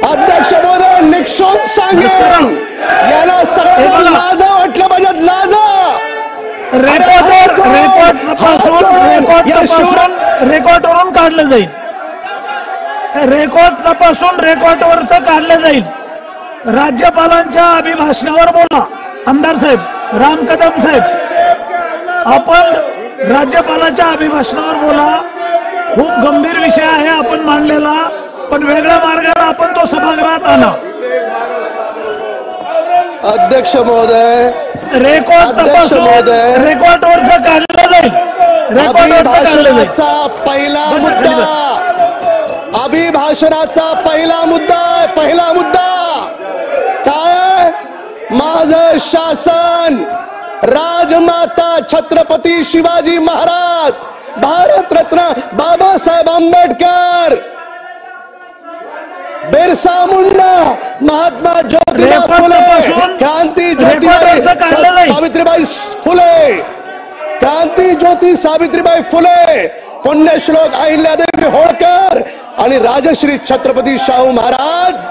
अध्यक्ष महोदय निक्षून सांगेन याला सगळ्यांना लाज वाटलं पाहिजे. लाज रेकॉर्ड वरून काढलं जाईल. रेकॉर्ड तपासून रेकॉर्डवरच काढलं जाईल. राज्यपालांच्या अभिभाषणावर बोला. आमदार साहेब, राम कदम साहेब, आपण राज्यपालाच्या अभिभाषणावर बोला. खूप गंभीर विषय आहे आपण मांडलेला, पण वेगळ्या मार्गाने आपण तो सभागृहात आणा. अध्यक्ष महोदय, रेकॉर्ड तपासून रेकॉर्डवरच काढलं जाईल. रेकॉर्डवरच काढलं जाईल. पहिला मुद्दा, अभिभाषणाचा पहिला मुद्दा काय? माझं शासन, राजमाता छत्रपती शिवाजी महाराज, भारतरत्न बाबासाहेब आंबेडकर, बिरसा मुंडा, महात्मा ज्योतिबा फुले, क्रांती ज्योती सावित्रीबाई फुले, क्रांती ज्योती सावित्रीबाई फुले, पुण्यश्लोक अहिल्यादेवी होळकर आणि राजश्री छत्रपती शाहू महाराज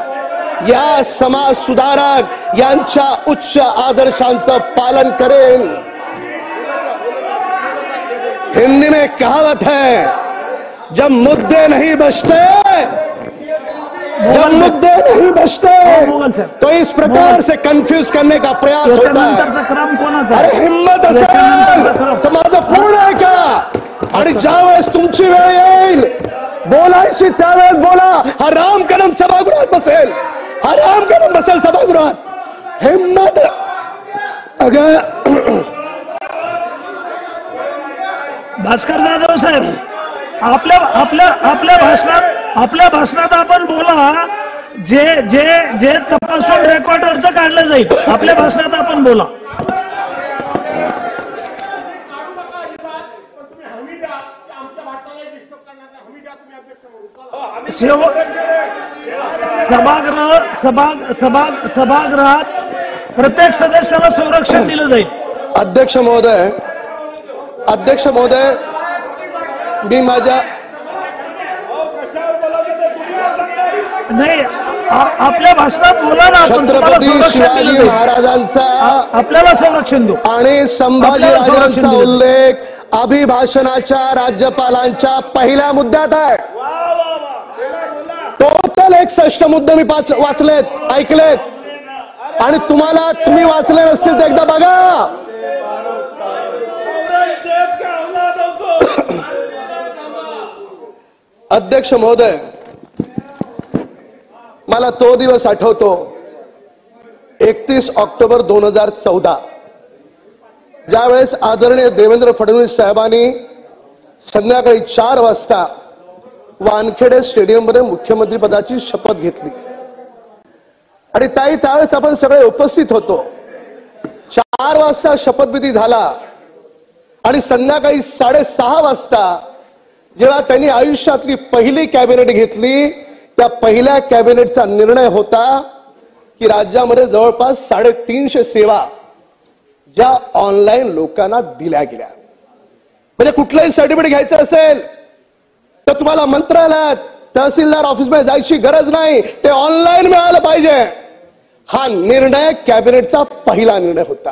या समाज सुधारक यांच्या उच्च आदर्शांचं पालन करेन. हिंदी में कहावत है, जब मुद्दे नहीं बचते तो इस प्रकार से कंफ्यूज करने का प्रयास होता है. अरे हिम्मत असेल तर माझं पूर्ण आहे का? आणि ज्यावेळेस तुमची वेळ येईल बोलायची त्यावेळेस बोला. हा राम कदम सभागृहात बसेल, हा राम कदम बसेल सभागृहात. हिम्मत अगं भास्कर जाधव साहेब, आपल्या भाषणात आपण बोला. जे तपासून रेकॉर्डवरच काढलं जाईल. आपल्या भाषणात आपण बोला. सभागृहात प्रत्येक सदस्याला संरक्षण दिलं जाईल. अध्यक्ष महोदय, मी माझ्या नाही आपल्या भाषणात बोला ना. आपण छत्रपती शिवाजी महाराजांचा आपल्याला संरक्षण देऊ आणि संभाजीराजांचा उल्लेख अभिभाषणाच्या राज्यपालांच्या पहिल्या मुद्द्यात आहे. टोटल 61 मुद्दे मी वाचलेत, ऐकलेत, आणि तुम्ही वाचले नसतील तर एकदा बघा. अध्यक्ष महोदय, मला तो दिवस आठवतो 31 ऑक्टोबर 2014, ज्यावेळेस आदरणीय देवेंद्र फडणवीस साहेबांनी संध्याकाळी 4 वाजता वानखेडे स्टेडियम मध्ये मुख्यमंत्री पदाची शपथ घेतली. आणि त्यावेळेस आपण सगळे उपस्थित होतो. 4 वाजता शपथविधी झाला आणि संध्याकाळी 6:30 वाजता जेव्हा त्यांनी आयुष्यातली पहिली कॅबिनेट घेतली, त्या पहिल्या कॅबिनेटचा निर्णय होता की राज्यामध्ये जवळपास 350 सेवा ज्या ऑनलाईन लोकांना दिल्या गेल्या. म्हणजे कुठलंही सर्टिफिकेट घ्यायचं असेल तर तुम्हाला मंत्रालयात तहसीलदार ऑफिसमध्ये जायची गरज नाही, ते ऑनलाईन मिळालं पाहिजे. हा निर्णय कॅबिनेटचा पहिला निर्णय होता.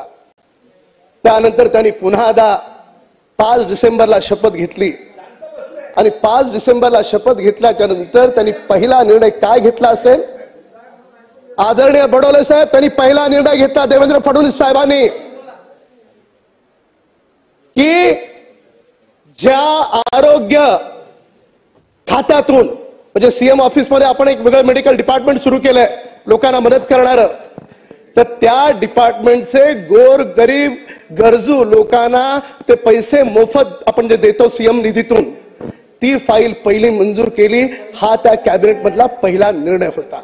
त्यानंतर त्यांनी पुन्हा 5 डिसेंबरला शपथ घेतली आणि 5 डिसेंबरला शपथ घेतल्याच्या नंतर त्यांनी पहिला निर्णय काय घेतला असेल? आदरणीय बडोले साहेब, त्यांनी पहिला निर्णय घेतला देवेंद्र फडणवीस साहेबांनी की ज्या आरोग्य खात्यातून, म्हणजे सीएम ऑफिस मध्ये आपण एक वेगळं मेडिकल डिपार्टमेंट सुरू केलंय लोकांना मदत करणारं, तर त्या डिपार्टमेंटचे गोर गरीब गरजू लोकांना ते पैसे मोफत आपण जे देतो सीएम निधीतून, ती फाईल पहिली मंजूर केली. हा त्या कॅबिनेट मधला पहिला निर्णय होता.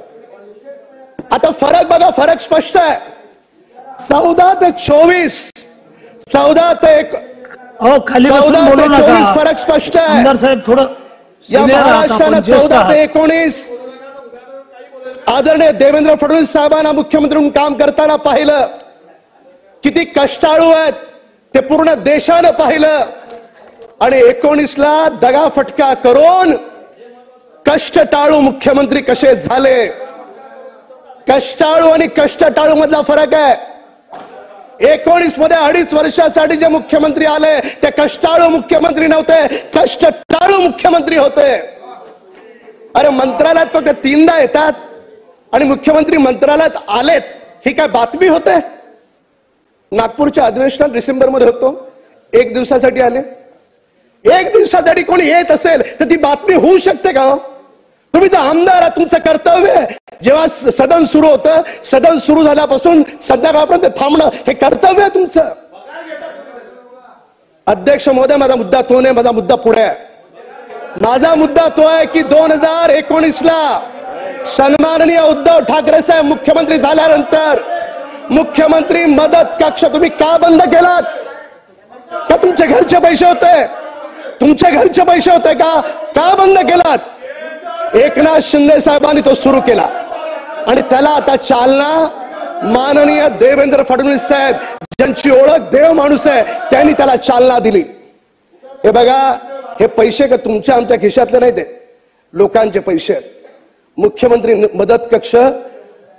आता फरक बघा, फरक स्पष्ट आहे. 14 ते 24, 14 ते 24 फरक स्पष्ट आहे. साहेब थोडं या महाराष्ट्रानं 14 ते 19 आदरणीय देवेंद्र फडणवीस साहेबांना मुख्यमंत्री म्हणून काम करताना पाहिलं. किती कष्टाळू आहेत ते पूर्ण देशानं पाहिलं. आणि 19ला दगाफटका करून कष्ट टाळू मुख्यमंत्री कसे झाले कष्टाळू आणि कष्टटाळू मधला फरक आहे. 19 मध्ये 2.5 वर्षासाठी जे मुख्यमंत्री आले ते कष्टाळू मुख्यमंत्री नव्हते, कष्टटाळू मुख्यमंत्री होते. अरे मंत्रालयात फक्त 3दा येतात आणि मुख्यमंत्री मंत्रालयात आलेत ही काय बातमी होते? नागपूरच्या अधिवेशनात डिसेंबरमध्ये होतो, 1 दिवसासाठी आले. 1 दिवसासाठी कोणी येत असेल तर ती बातमी होऊ शकते का? तुम्ही जर आमदार आहात, तुमचं कर्तव्य आहे जेव्हा सदन सुरू होतं, सदन सुरू झाल्यापासून संध्याकाळपर्यंत थांबणं हे कर्तव्य आहे तुमचं. अध्यक्ष महोदय, माझा मुद्दा तो नाही, माझा मुद्दा पुढे आहे. माझा मुद्दा तो आहे की 2019ला सन्माननीय उद्धव ठाकरे साहेब मुख्यमंत्री झाल्यानंतर मुख्यमंत्री मदत कक्ष तुम्ही का बंद केलात? का तुमचे घरचे पैसे होते? तुमचे घरचे पैसे होते का बंद केलात? एकनाथ शिंदे साहेबांनी तो सुरू केला आणि त्याला आता चालना माननीय देवेंद्र फडणवीस साहेब, ज्यांची ओळख देव माणूस आहे, त्यांनी त्याला चालना दिली. हे बघा, हे पैसे का तुमच्या आमच्या खिशातले नाही, ते लोकांचे पैसे आहेत. मुख्यमंत्री मदत कक्ष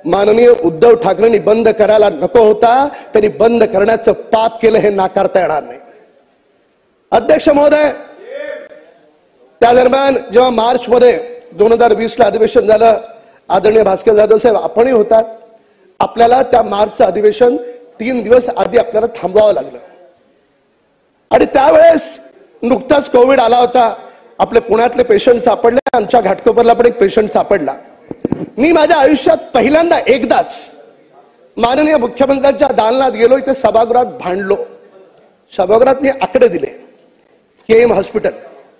माननीय उद्धव ठाकरेंनी बंद करायला नको होता, त्यांनी बंद करण्याचं पाप केलं हे नाकारता येणार नाही. अध्यक्ष महोदय, त्या दरम्यान जेव्हा मार्च मध्ये 2020ला अधिवेशन झालं, आदरणीय भास्कर जाधव साहेब आपणही होतात, आपल्याला त्या मार्चचं अधिवेशन 3 दिवस आधी आपल्याला थांबवावं लागलं. आणि त्यावेळेस नुकताच कोविड आला होता, आपले पुण्यातले पेशंट सापडले, आमच्या घाटकोपरला पण एक पेशंट सापडला. मी माझ्या आयुष्यात पहिल्यांदा एकदाच माननीय मुख्यमंत्र्यांच्या दालनात गेलो, इथे सभागृहात भांडलो. सभागृहात मी आकडे दिले. केएम हॉस्पिटल,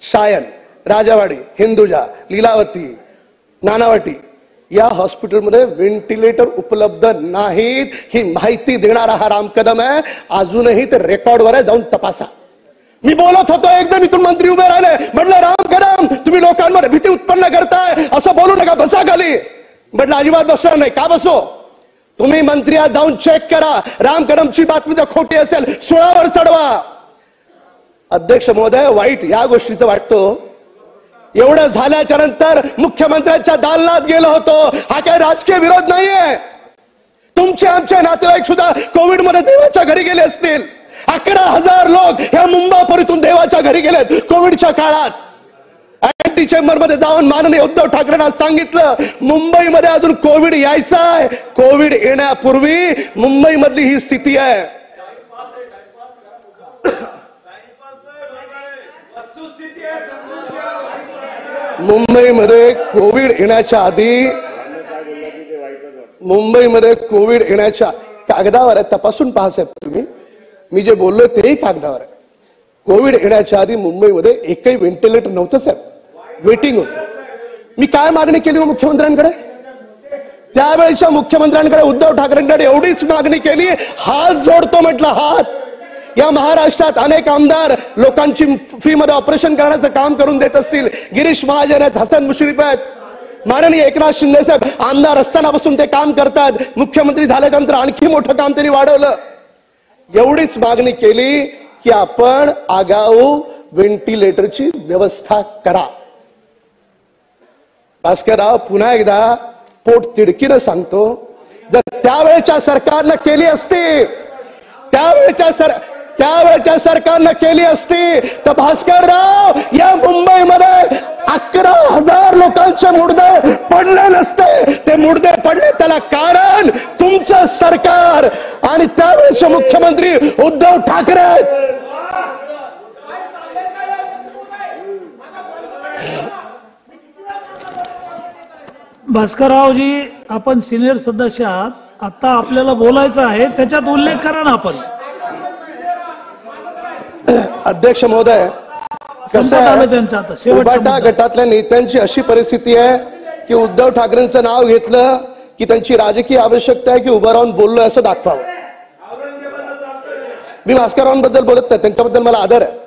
सायन, राजावाडी, हिंदुजा, लीलावती, नानावटी या हॉस्पिटलमध्ये व्हेंटिलेटर उपलब्ध नाहीत ही माहिती देणारा हा राम कदम आहे. अजूनही ते रेकॉर्डवर आहे, जाऊन तपासा. मी बोलत होतो, एक जण इथून मंत्री उभे राहिले, म्हटलं राम कदम तुम्ही लोकांमध्ये भीती उत्पन्न करताय, असं बोलू नका, बसा खाली. म्हटलं अजिबात बसणार नाही. का बसो? तुम्ही मंत्री आज जाऊन चेक करा, राम कदमची बातमी जर खोटी असेल 16वर चढवा. अध्यक्ष महोदय, वाईट या गोष्टीचं वाटतं, एवढं झाल्याच्या नंतर मुख्यमंत्र्यांच्या दालनात गेलो होतो. हा काय राजकीय विरोध नाहीये. तुमचे आमचे नातेवाईक सुद्धा कोविड मध्ये देवाच्या घरी गेले असतील. 11,000 लोक ह्या मुंबापुरीतून देवाच्या घरी गेलेत कोविडच्या काळात. अँटी चेंबर मध्ये जाऊन माननीय उद्धव ठाकरेंना सांगितलं मुंबईमध्ये अजून कोविड यायचा आहे. कोविड येण्यापूर्वी मुंबई मधली ही स्थिती आहे. मुंबईमध्ये कोविड येण्याच्या आधी, मुंबईमध्ये कोविड येण्याच्या कागदावर आहे, तपासून पहा साहेब तुम्ही, मी जे बोललोय तेही कागदावर आहे. कोविड येण्याच्या आधी मुंबईमध्ये एकही व्हेंटिलेटर नव्हतं साहेब, वेटिंग होतं. मी काय मागणी केली मुख्यमंत्र्यांकडे? त्यावेळेच्या मुख्यमंत्र्यांकडे उद्धव ठाकरेंकडे एवढीच मागणी केली, हात जोडतो म्हटलं, हात. या महाराष्ट्रात अनेक आमदार लोकांची फ्री मध्ये ऑपरेशन करण्याचं काम करून देत असतील. गिरीश महाजन आहेत, हसन मुश्रीफ आहेत, माननीय एकनाथ शिंदे साहेब आमदार असतानापासून ते काम करतात. मुख्यमंत्री झाल्याच्या नंतर आणखी मोठं काम त्यांनी वाढवलं. एवढीच मागणी केली की आपण आगाऊ व्हेंटिलेटरची व्यवस्था करा. भास्करराव, पुन्हा एकदा पोट तिडकीनं सांगतो, जर त्यावेळेच्या सरकारनं केली असती, त्यावेळेच्या सरकारनं केली असती तर भास्करराव या मुंबईमध्ये 11,000 लोकांचे मुर्दे पडले नसते. ते मुर्दे पडले त्याला कारण तुमचं सरकार आणि त्यावेळेचे मुख्यमंत्री उद्धव ठाकरे. भास्कररावजी, आपण सिनियर सदस्य आहात, आता आपल्याला बोलायचं आहे, त्याच्यात उल्लेख करा ना आपण. अध्यक्ष महोदय, कसं आहे, उबाटा गटातल्या नेत्यांची अशी परिस्थिती आहे की उद्धव ठाकरेंचं नाव घेतलं की त्यांची राजकीय आवश्यकता आहे की उभं राहून बोललोय असं दाखवावं. मी भास्कररावांबद्दल बोलत नाही, त्यांच्याबद्दल मला आदर आहे,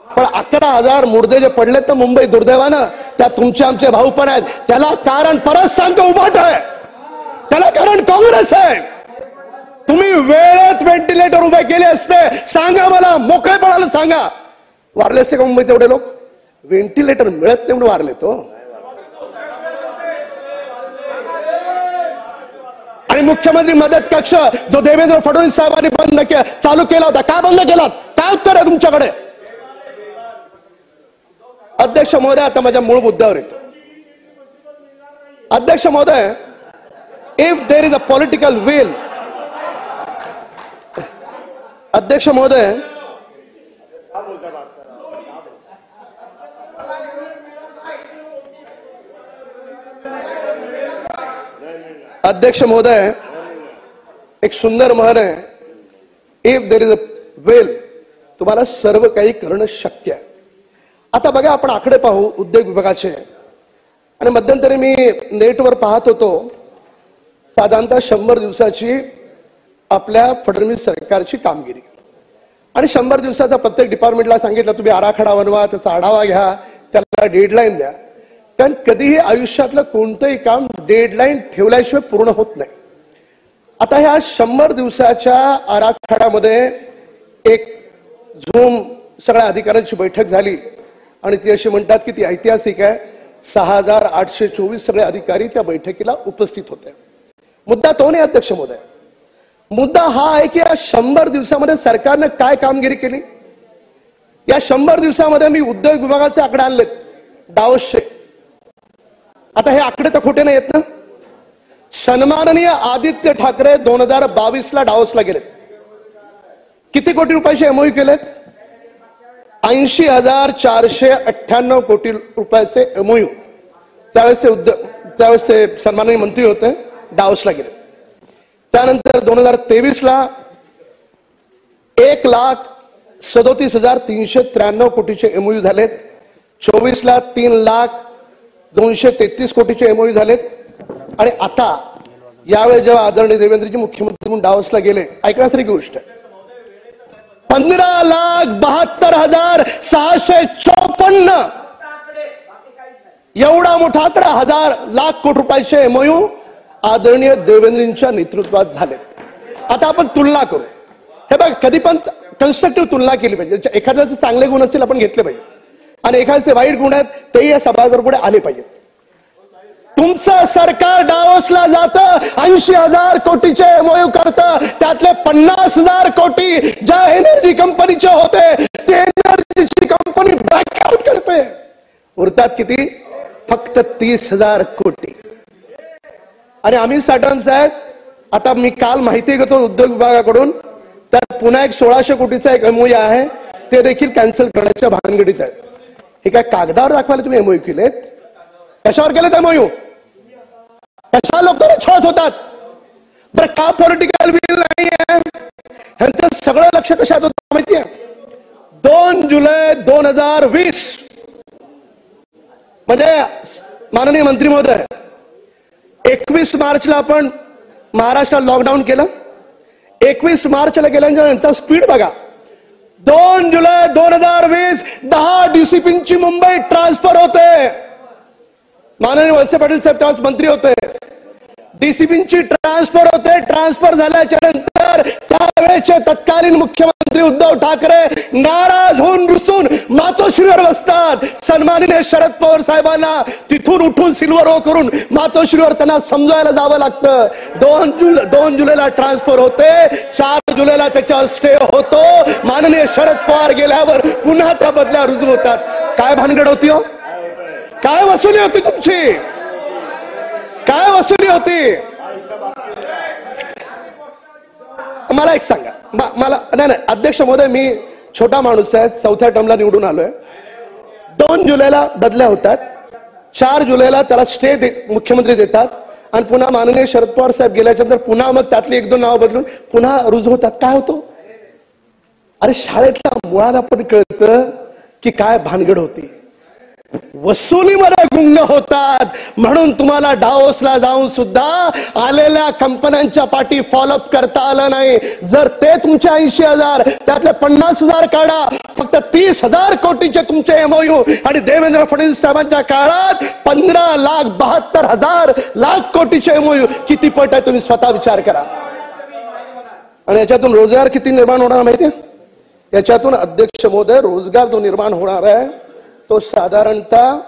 पण 11,000 मुर्दे जे पडले तर मुंबई दुर्दैवानं त्या तुमचे आमचे भाऊ पण आहेत. त्याला कारण परत सांगतो उबाटा आहे, त्याला कारण काँग्रेस आहे. तुम्ही वेळेत व्हेंटिलेटर उभे केले असते, सांगा मला, मोकळेपणाला सांगा. वारले असते का मुंबईत एवढे लोक? व्हेंटिलेटर मिळत नाही म्हणून वारले तो. आणि मुख्यमंत्री मदत कक्ष जो देवेंद्र फडणवीस साहेबांनी चालू केला होता, का बंद केलात? काय उत्तर आहे तुमच्याकडे? अध्यक्ष महोदय, आता माझ्या मूळ मुद्द्यावर येतो. अध्यक्ष महोदय, if there is a political will, अध्यक्ष महोदय, अध्यक्ष महोदय, एक सुंदर म्हण आहे, if there is a will, तुम्हाला सर्व काही करणं शक्य आहे. आता बघा, आपण आकडे पाहू उद्योग विभागाचे. आणि मध्यंतरी मी नेटवर पाहत होतो, साधारणतः 100 दिवसाची आपल्या फडणवीस सरकारची कामगिरी. आणि 100 दिवसाचा प्रत्येक डिपार्टमेंटला सांगितलं तुम्ही आराखडा बनवा, त्याचा आढावा घ्या, त्याला डेडलाईन द्या. कारण कधीही आयुष्यातलं कोणतंही काम डेडलाईन ठेवल्याशिवाय पूर्ण होत नाही. आता ह्या 100 दिवसाच्या आराखड्यामध्ये एक झूम सगळ्या अधिकाऱ्यांची बैठक झाली आणि ती अशी म्हणतात की ती ऐतिहासिक आहे. 6824 सगळे अधिकारी त्या बैठकीला उपस्थित होते. मुद्दा तो नाही अध्यक्ष महोदय, मुद्दा हा आहे की या 100 दिवसामध्ये सरकारने काय कामगिरी केली. या 100 दिवसामध्ये मी उद्योग विभागाचे आकडे आणले, डावोसचे. आता हे आकडे तर खोटे नाही आहेत ना. सन्माननीय आदित्य ठाकरे 2022ला डावोसला गेलेत. किती कोटी रुपयाचे एमओयू केलेत? 80,498 कोटी रुपयाचे एमओयू. त्यावेळेसचे सन्माननीय मंत्री होते, डावोसला गेले. त्यानंतर 2023ला 1,37,393 कोटीचे एमओयू झालेत. 24ला 3,02,33 कोटीचे एमओयू झालेत. आणि आता यावेळी जेव्हा आदरणीय देवेंद्रजी मुख्यमंत्री म्हणून डावोसला गेले, ऐकण्यासारखी गोष्ट आहे, 15,72,654 एवढा मोठा आकडा, 1,000 लाख कोटी रुपयाचे एमओयू आदरणीय देवेंद्रजींच्या नेतृत्वात झाले. आता आपण तुलना करू. हे बघ, कधी पण कन्स्ट्रक्टिव्ह तुलना केली पाहिजे. एखाद्याचे चांगले गुण असतील आपण घेतले पाहिजे आणि एखाद्याचे वाईट गुण आहेत तेही या सभागृहापुढे पुढे आले पाहिजेत. तुमचं सरकार डावोसला जातं, 80,000 कोटीचे एमओयू करतं. त्यातले 50,000 कोटी ज्या एनर्जी कंपनीचे होते ते एनर्जीची कंपनी ब्लॅकआउट करते. उरतात किती? फक्त 30,000 कोटी. आणि आम्ही साठवण साहेब, आता मी काल माहिती घेतो उद्योग विभागाकडून, त्यात पुन्हा एक 1,600 कोटीचा एक एमओयू आहे, ते देखील कॅन्सल करण्याच्या भानगडीत आहेत. हे काय कागदावर दाखवायला तुम्ही एमओयू केलेत? कशावर केलेत एमओयू? कशा लोकांना छळत होतात? बरं, का पॉलिटिकल विल नाही आहे? ह्यांचं सगळं लक्ष कशात होतं माहिती आहे? 2 जुलै 2020 म्हणजे माननीय मंत्री महोदय, 21 मार्चला आपण महाराष्ट्रात लॉकडाऊन केलं. 21 मार्चला गेल्यानंतर यांचा स्पीड बघा. 2 जुलै 2020 10 डीसीपींची मुंबई ट्रान्सफर होते. माननीय वळसे पाटील साहेब त्यावेळेस मंत्री होते. डीसीपींची ट्रान्सफर होते. ट्रान्सफर झाल्याच्या नंतर त्यावेळेचे तत्कालीन मुख्यमंत्री उद्धव ठाकरे नाराज होऊन रुसून मातोश्रीवर बसतात. सन्माननीय शरद पवार साहेबांना तिथून उठून सिल्वर ओ करून मातोश्रीवर त्यांना समजायला जावं लागतं. 2 जुलैला ट्रान्सफर होते, 4 जुलैला त्याच्यावर स्टे होतो. माननीय शरद पवार गेल्यावर पुन्हा त्या बदल्या रुजू होतात. काय भानगड होती हो? काय वसुली होती तुमची? काय वसुली होती? मला एक सांगा. मला नाही अध्यक्ष महोदय, मी छोटा माणूस आहे, 4थ्या टर्मला निवडून आलोय. 2 जुलैला बदल्या होतात, 4 जुलैला त्याला स्टे मुख्यमंत्री देतात आणि पुन्हा माननीय शरद पवार साहेब गेल्याच्या नंतर पुन्हा मग त्यातली 1-2 नावं बदलून पुन्हा रुजू होतात. काय होतो? अरे शाळेतल्या मुळाला पण कळतं की काय भानगड होती. वसुलीमध्ये गुंग होतात. म्हणून तुम्हाला डावोसला जाऊन सुद्धा आलेल्या कंपन्यांच्या पाठी फॉलोअप करता आलं नाही. जर ते तुमचे 80,000 त्यातले 50,000 काढा, फक्त 30,000 कोटीचे तुमचे एमओयू आणि देवेंद्र फडणवीस साहेबांच्या काळात 15,72,000 लाख कोटीचे एमओयू किती पट आहे तुम्ही स्वतः विचार करा. आणि याच्यातून रोजगार किती निर्माण होणार माहितीये? याच्यातून अध्यक्ष महोदय, रोजगार जो निर्माण होणार आहे तो साधारणतः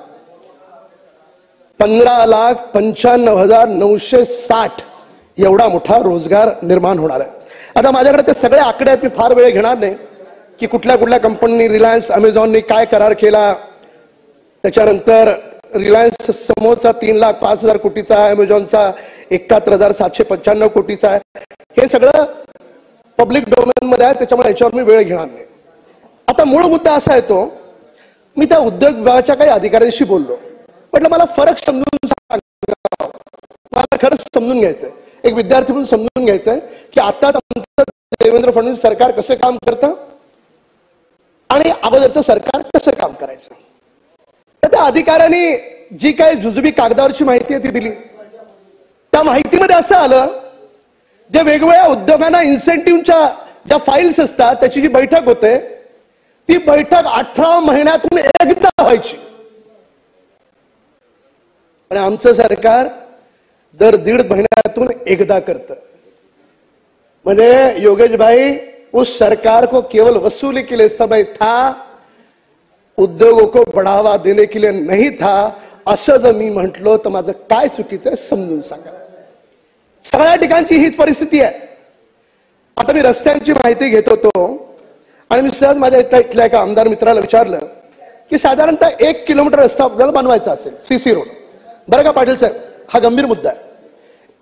15,95,960 एवढा मोठा रोजगार निर्माण होणार आहे. आता माझ्याकडे ते सगळे आकडे आहेत, मी फार वेळ घेणार नाही की कुठल्या कुठल्या कंपनीनी, रिलायन्स, अमेझॉननी काय करार केला, त्याच्यानंतर रिलायन्स समोरचा 3,05,000 कोटीचा आहे, अमेझॉनचा 71,795 कोटीचा आहे. हे सगळं पब्लिक डोमेन मध्ये आहे, त्याच्यामुळे याच्यावर मी वेळ घेणार नाही. आता मूळ मुद्दा असा येतो, मी त्या उद्योग विभागाच्या काही अधिकाऱ्यांशी बोललो, म्हटलं मला फरक समजून सांगा, मला खरंच समजून घ्यायचंय, एक विद्यार्थी म्हणून समजून घ्यायचंय की आताच आमचं देवेंद्र फडणवीस सरकार कसं काम करतं आणि अगोदरचं सरकार कसं काम करायचं. तर त्या अधिकाऱ्यांनी जी काही जुजबी कागदावरची माहिती आहे ती दिली. त्या माहितीमध्ये असं आलं, जे वेगवेगळ्या उद्योगांना इन्सेंटिव्हच्या ज्या फाईल्स असतात त्याची जी बैठक होते, ती बैठक 18 महिन्यातून एकदा व्हायची. आणि आमचं सरकार दर 1.5 महिन्यातून एकदा करतं. म्हणजे योगेश भाई, उस सरकार को केवल वसूली के लिए समय था, उद्योगों को बढ़ावा देने के लिए नहीं था, असं जर मी म्हटलो तर माझं काय चुकीचं आहे समजून सांगा. सगळ्या ठिकाणची हीच परिस्थिती आहे. आता मी रस्त्यांची माहिती घेत होतो आणि मी सहज माझ्या इथल्या एका आमदार मित्राला विचारलं की साधारणतः 1 किलोमीटर रस्ता आपल्याला बनवायचा असेल, सीसी रोड, बरं का पाटील साहेब, हा गंभीर मुद्दा आहे.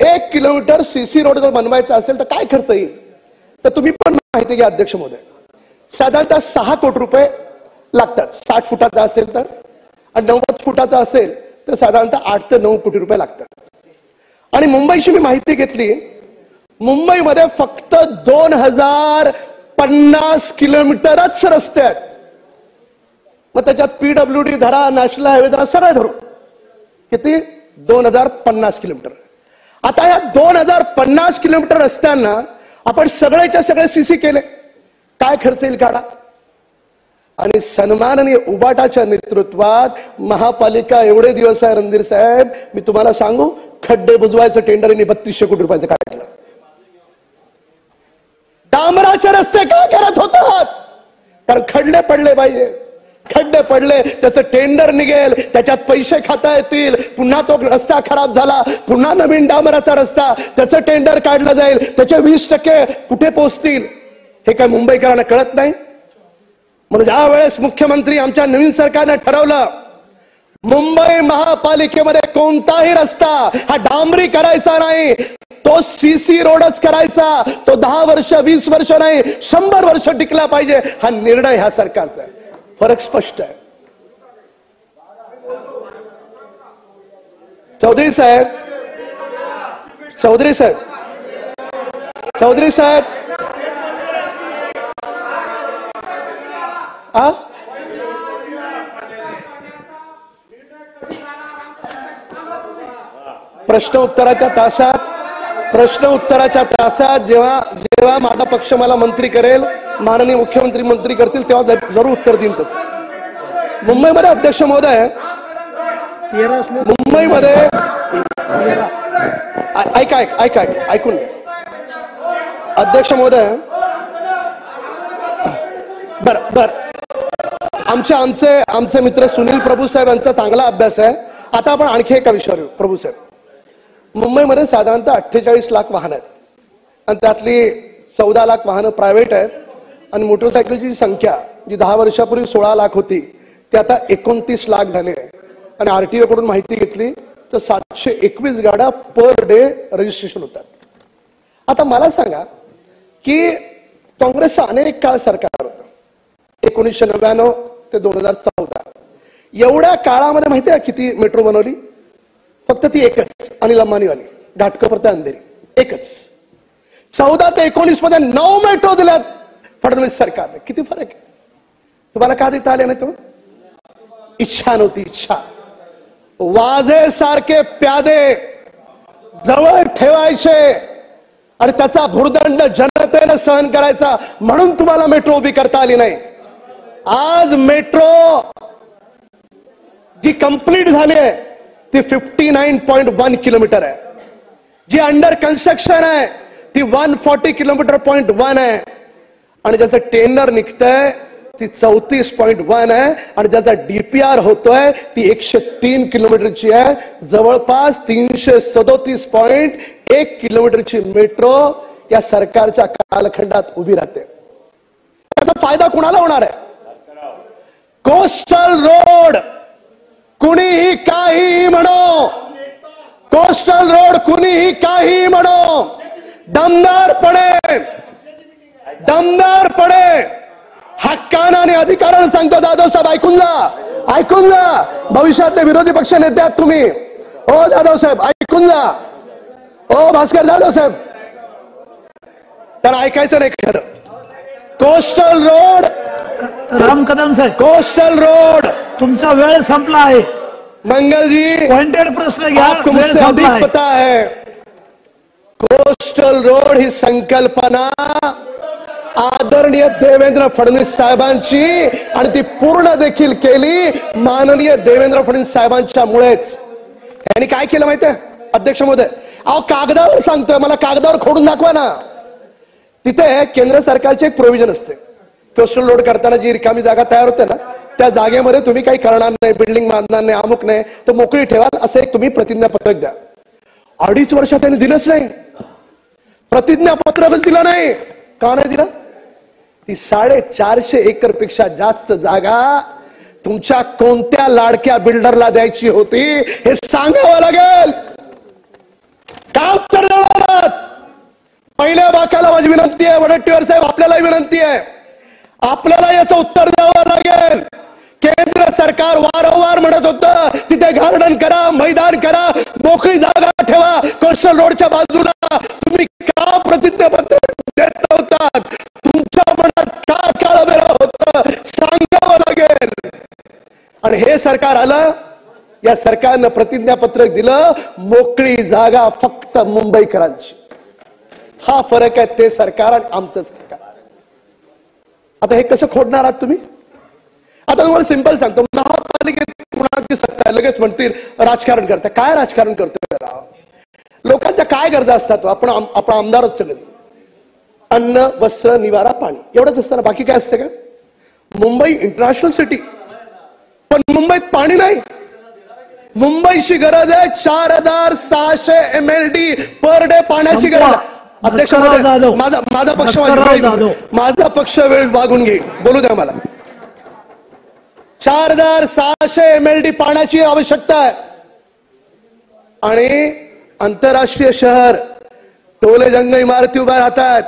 1 किलोमीटर सीसी रोड जर बनवायचा असेल तर काय खर्च येईल, तर तुम्ही पण माहिती घ्या अध्यक्ष महोदय, साधारणतः 6 कोटी रुपये लागतात. 60 फुटाचा असेल तर, आणि 90 फुटाचा असेल तर साधारणतः 8 ते 9 कोटी रुपये लागतात. आणि मुंबईची मी माहिती घेतली, मुंबईमध्ये फक्त 2050 किलोमीटरच रस्ते आहेत. मग त्याच्यात पीडब्ल्यूडी धरा, नॅशनल हायवे धरा, सगळे धरू, किती? 2050 किलोमीटर. आता या 2050 किलोमीटर रस्त्यांना आपण सगळेच्या सगळे सीसी केले, काय खर्च येईल काढा. आणि सन्माननीय उबाटाच्या नेतृत्वात महापालिका एवढे दिवस आहे रणधीर साहेब, मी तुम्हाला सांगू, खड्डे बुजवायचं टेंडर यांनी 3200 कोटी रुपयाचं काढलं. डांबराचे रस्ते काय करत होतात, कारण खड्डे पडले पाहिजे. खड्डे पडले, त्याचं टेंडर निघेल, त्याच्यात पैसे खाता येतील, पुन्हा तो रस्ता खराब झाला, पुन्हा नवीन डांबराचा रस्ता, त्याचं टेंडर काढलं जाईल, त्याचे 20% कुठे पोहोचतील हे काय मुंबईकरांना कळत नाही. म्हणून ज्या वेळेस मुख्यमंत्री आमच्या नवीन सरकारने ठरवलं मुंबई महापालिकेमध्ये कोणताही रस्ता हा डांबरी करायचा नाही, तो सीसी रोडच करायचा, तो 10 वर्ष 20 वर्ष नाही 100 वर्ष टिकला पाहिजे, हा निर्णय ह्या सरकारचा आहे. फरक स्पष्ट आहे. चौधरी साहेब, चौधरी साहेब, चौधरी साहेब, प्रश्न उत्तराच्या तासात जेव्हा जेव्हा माझा पक्ष मला मंत्री करेल, माननीय मुख्यमंत्री मंत्री करतील, तेव्हा जरूर उत्तर देईन. मुंबईमध्ये अध्यक्ष महोदय, मुंबईमध्ये ऐकून अध्यक्ष महोदय, बर आमचे मित्र सुनील प्रभू साहेब यांचा चांगला अभ्यास आहे. आता आपण आणखी एका विषयावर येऊ. प्रभू साहेब, मुंबईमध्ये साधारणतः 48 लाख वाहन आहेत आणि त्यातली 14 लाख वाहनं प्रायव्हेट आहेत आणि मोटरसायकलची संख्या जी 10 वर्षापूर्वी 16 लाख होती ती आता 29 लाख झाली आहे. आणि आरटीओ कडून माहिती घेतली तर 721 गाड्या पर डे रजिस्ट्रेशन होतात. आता मला सांगा की काँग्रेसचं अनेक काळ सरकार होतं, 1999 ते 2014, एवढ्या काळामध्ये माहिती आहे किती मेट्रो बनवली? फक्त ती एकच, अनिल अंबानीवाली, घाटकोपर ते अंधेरी, एकच. 14 ते 19 मध्ये 9 मेट्रो दिल्यात फडणवीस सरकारने. किती फरक आहे? तुम्हाला का देता आले नाही? तो इच्छा नव्हती, इच्छा. वाजे सारखे प्यादे जवळ ठेवायचे आणि त्याचा भुर्दंड जनतेने सहन करायचा, म्हणून तुम्हाला मेट्रो उभी करता आली नाही. आज मेट्रो जी कंप्लीट झाली आहे ती 59.1 किलोमीटर आहे, जी अंडर कन्स्ट्रक्शन आहे ती 140 किलोमीटर .1 आहे आणि ज्याचं टेंडर निघतंय ती 34.1 आहे आणि ज्याचा डीपीआर होतोय ती 103 किलोमीटरची आहे. जवळपास 337.1 किलोमीटरची मेट्रो या सरकारच्या कालखंडात उभी राहते. त्याचा फायदा कुणाला होणार आहे? कोस्टल रोड कुणीही काही म्हणो, कोस्टल रोड कुणीही काही म्हणो, दमदारपणे हक्कानं आणि अधिकारानं सांगतो जाधव साहेब, ऐकून जा. भविष्यातले विरोधी पक्ष नेते आहात तुम्ही. हो जाधव साहेब ऐकून जा. हो भास्कर जाधव साहेब, तर ऐकायचं नाही खरं. कोस्टल रोड, राम कदम साहेब, कोस्टल रोड, तुमचा वेळ संपला आहे. मंगल जी पॉइंटेड प्रश्न घ्या. आपको मुझसे अधिक पता है. कोस्टल रोड ही संकल्पना आदरणीय देवेंद्र फडणवीस साहेबांची आणि ती पूर्ण देखील केली माननीय देवेंद्र फडणवीस साहेबांच्यामुळेच. यांनी काय केलं माहितीये अध्यक्ष महोदय? अहो कागदावर सांगतोय, मला कागदावर खोडून दाखवा ना. तिथे केंद्र सरकारचे एक प्रोव्हिजन असते, कोस्टल रोड करताना जी रिकामी जागा तयार होते ना त्या जागेमध्ये तुम्ही काही करणार नाही, बिल्डिंग बांधणार नाही, अमुक नाही, तर मोकळी ठेवाल असं एक तुम्ही प्रतिज्ञापत्रक द्या. 2.5 वर्षात त्यांनी दिलंच नाही, प्रतिज्ञापत्रकच दिलं नाही. का नाही दिलं? ती 450 एकर पेक्षा जास्त जागा तुमच्या कोणत्या लाडक्या बिल्डरला द्यायची होती हे सांगावं लागेल. का उत्तर देणार? पहिल्या बाकाला माझी विनंती आहे, वडेट्टीवार साहेब आपल्यालाही विनंती आहे, आपल्याला याचं उत्तर द्यावं लागेल. केंद्र सरकार वारंवार म्हणत होतं तिथे गार्डन करा, मैदान करा, मोकळी जागा ठेवा कोस्टल रोडच्या बाजूला. तुम्ही का प्रतिज्ञापत्र देत नव्हतात? तुमच्या मनात का काळबेरा होतं सांगावं लागेल. आणि हे सरकार आलं, या सरकारनं प्रतिज्ञापत्रक दिलं मोकळी जागा फक्त मुंबईकरांची. हा फरक आहे ते सरकार आणि आमचं सरकार. आता हे कसं खोडणार आहात तुम्ही? आता तुम्हाला सिंपल सांगतो, महापालिकेत कुणाची सत्ता आहे लगेच म्हणतील राजकारण करता. काय राजकारण करतोय? लोकांच्या काय गरजा असतात? आपण आमदारच सगळे. अन्न, वस्त्र, निवारा, पाणी एवढंच असतं ना, बाकी काय असतं का? मुंबई इंटरनॅशनल सिटी, पण मुंबईत पाणी नाही. मुंबईची गरज आहे 4600 MLD पर डे पाण्याची गरज आहे. अध्यक्ष महोदय माझा पक्ष वेळ वागून घेईल, बोलू द्या मला. 4600 MLD पाण्याची आवश्यकता आहे. आणि आंतरराष्ट्रीय शहर, टोले जंग इमारती उभ्या राहतात.